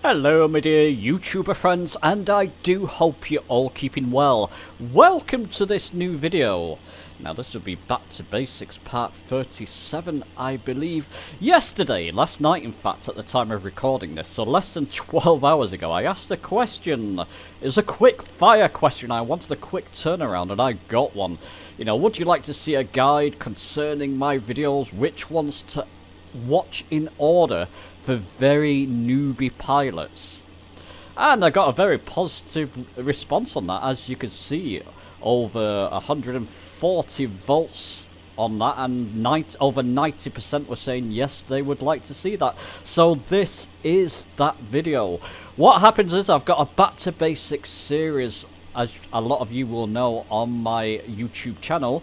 Hello my dear YouTuber friends, and I do hope you're all keeping well. Welcome to this new video. Now this will be Back to Basics part 37, I believe. Last night in fact, at the time of recording this, so less than 12 hours ago, I asked a question. It was a quick fire question. I wanted a quick turnaround and I got one. You know, would you like to see a guide concerning my videos, which ones to watch in order for very newbie pilots? And I got a very positive response on that. As you can see, over 140 volts on that, and over 90% were saying yes, they would like to see that. So this is that video. What happens is I've got a Back to Basics series, as a lot of you will know, on my YouTube channel.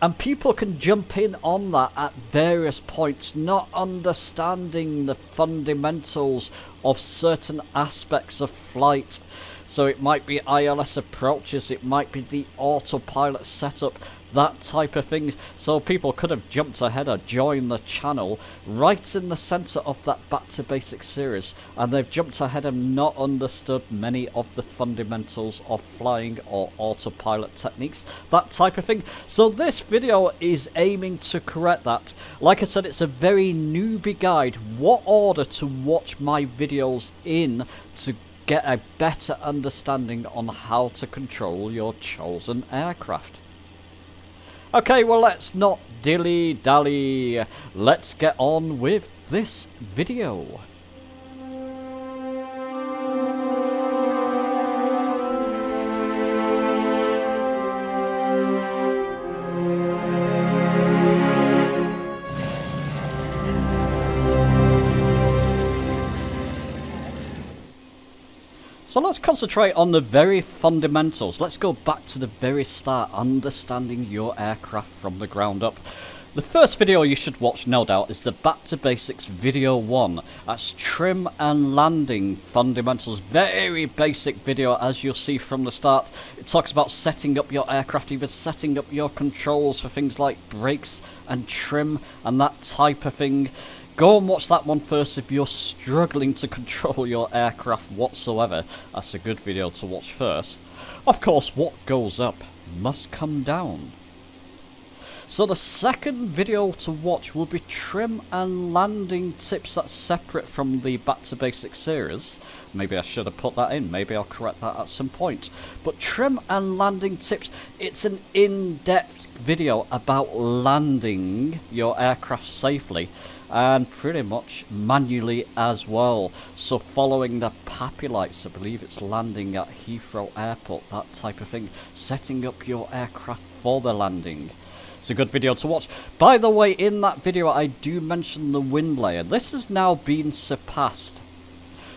And people can jump in on that at various points, not understanding the fundamentals of certain aspects of flight. So it might be ILS approaches, it might be the autopilot setup, that type of thing. So people could have jumped ahead or joined the channel right in the centre of that Back to Basics series, and they've jumped ahead and not understood many of the fundamentals of flying or autopilot techniques, that type of thing. So this video is aiming to correct that. Like I said, it's a very newbie guide, what order to watch my videos in to get a better understanding on how to control your chosen aircraft. Okay, well, let's not dilly-dally. Let's get on with this video. So let's concentrate on the very fundamentals. Let's go back to the very start, understanding your aircraft from the ground up. The first video you should watch, no doubt, is the Back to Basics video 1. That's trim and landing fundamentals. Very basic video, as you'll see from the start. It talks about setting up your aircraft, even setting up your controls for things like brakes and trim and that type of thing. Go and watch that one first if you're struggling to control your aircraft whatsoever. That's a good video to watch first. Of course, what goes up must come down. So the second video to watch will be trim and landing tips. That's separate from the Back to Basics series. Maybe I should have put that in. Maybe I'll correct that at some point. But trim and landing tips, it's an in-depth video about landing your aircraft safely, and pretty much manually as well. So following the PAPI lights, I believe it's landing at Heathrow Airport, that type of thing. Setting up your aircraft for the landing. It's a good video to watch. By the way, in that video I do mention the wind layer. This has now been surpassed.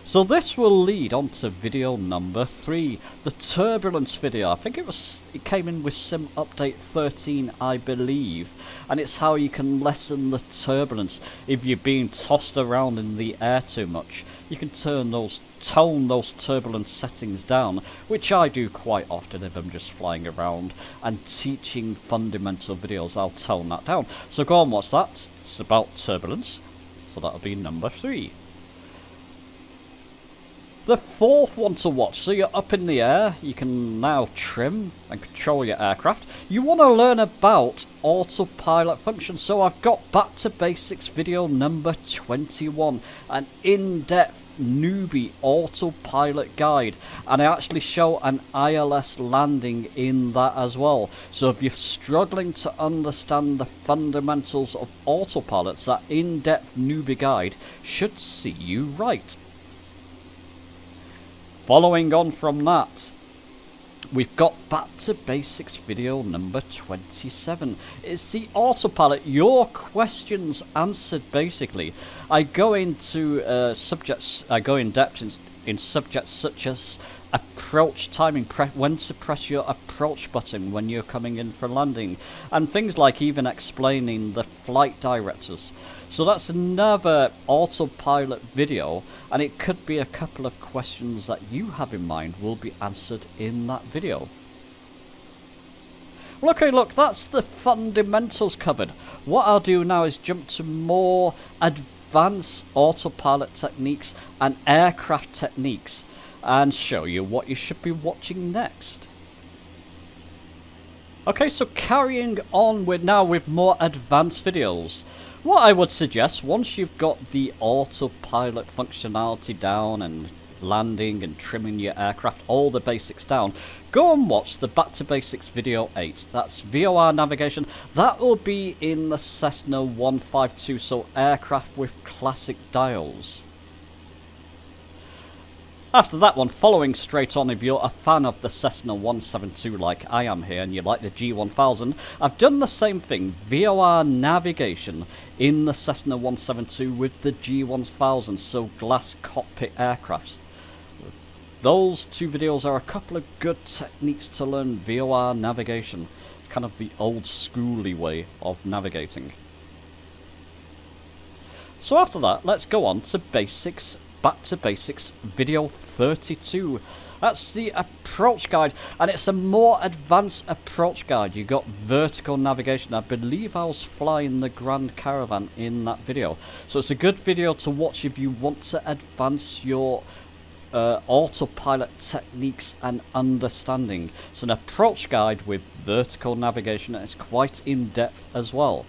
So this will lead on to video number 3, the turbulence video. I think it came in with Sim Update 13, I believe, and it's how you can lessen the turbulence if you're being tossed around in the air too much. You can tone those turbulence settings down, which I do quite often if I'm just flying around and teaching fundamental videos. I'll tone that down. So go and watch that. It's about turbulence. So that'll be number 3. The fourth one to watch, so you're up in the air, you can now trim and control your aircraft. You want to learn about autopilot functions, so I've got Back to Basics video number 21, an in-depth newbie autopilot guide, and I actually show an ILS landing in that as well. So if you're struggling to understand the fundamentals of autopilots, that in-depth newbie guide should see you right. Following on from that, we've got Back to Basics video number 27. It's the autopilot, your questions answered basically. I go into subjects, I go in depth in subjects such as approach timing, when to press your approach button when you're coming in for landing, and things like even explaining the flight directors. So that's another autopilot video, and it could be a couple of questions that you have in mind will be answered in that video. Well, okay, look, that's the fundamentals covered. What I'll do now is jump to more advanced advanced autopilot techniques and aircraft techniques and show you what you should be watching next. Okay, so carrying on with more advanced videos. What I would suggest, once you've got the autopilot functionality down and landing and trimming your aircraft, all the basics down, go and watch the Back to Basics video 8. That's VOR navigation. That will be in the Cessna 152, so aircraft with classic dials. After that one, following straight on, if you're a fan of the Cessna 172 like I am here and you like the G1000, I've done the same thing, VOR navigation in the Cessna 172 with the G1000, so glass cockpit aircrafts. Those two videos are a couple of good techniques to learn VOR navigation. It's kind of the old schooly way of navigating. So after that, let's go on to basics. Back to Basics video 32. That's the approach guide, and it's a more advanced approach guide. You got vertical navigation. I believe I was flying the Grand Caravan in that video, so it's a good video to watch if you want to advance your autopilot techniques and understanding. It's an approach guide with vertical navigation, and it's quite in depth as well.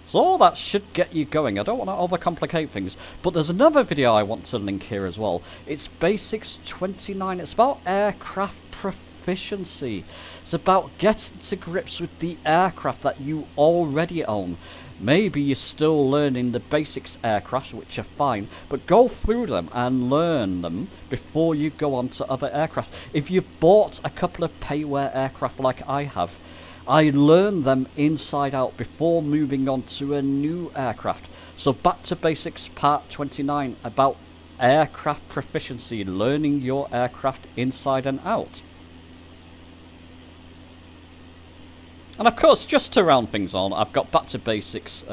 So that should get you going. I don't want to overcomplicate things, but there's another video I want to link here as well. It's Basics 29. It's about aircraft proficiency. It's about getting to grips with the aircraft that you already own. Maybe you're still learning the basics aircraft, which are fine, but go through them and learn them before you go on to other aircraft. If you've bought a couple of payware aircraft like I have, I learned them inside out before moving on to a new aircraft. So Back to Basics part 29 about aircraft proficiency, learning your aircraft inside and out. And of course, just to round things on, I've got Back to Basics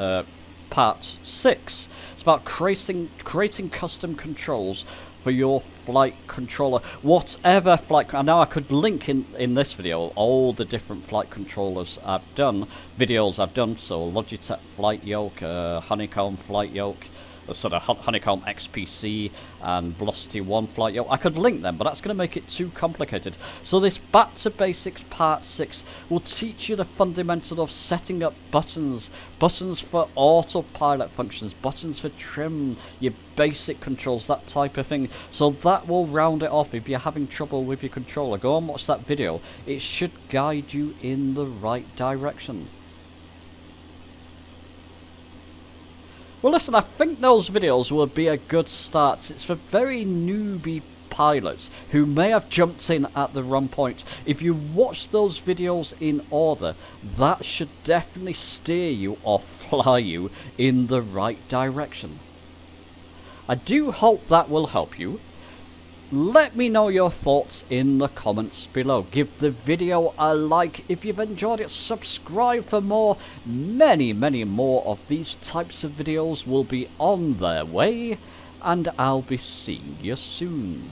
part 6. It's about creating custom controls for your flight controller, whatever flight. Now I could link in this video all the different flight controllers I've done, videos I've done. So Logitech flight yoke, Honeycomb flight yoke, sort of Honeycomb XPC and Velocity 1 flight yoke. I could link them, but that's going to make it too complicated. So this Back to Basics part 6 will teach you the fundamental of setting up buttons for autopilot functions, buttons for trim, your basic controls, that type of thing. So that will round it off. If you're having trouble with your controller, go and watch that video. It should guide you in the right direction. Well, listen, I think those videos will be a good start. It's for very newbie pilots who may have jumped in at the wrong point. If you watch those videos in order, that should definitely steer you or fly you in the right direction. I do hope that will help you. Let me know your thoughts in the comments below. Give the video a like if you've enjoyed it. Subscribe for more. Many more of these types of videos will be on their way, and I'll be seeing you soon.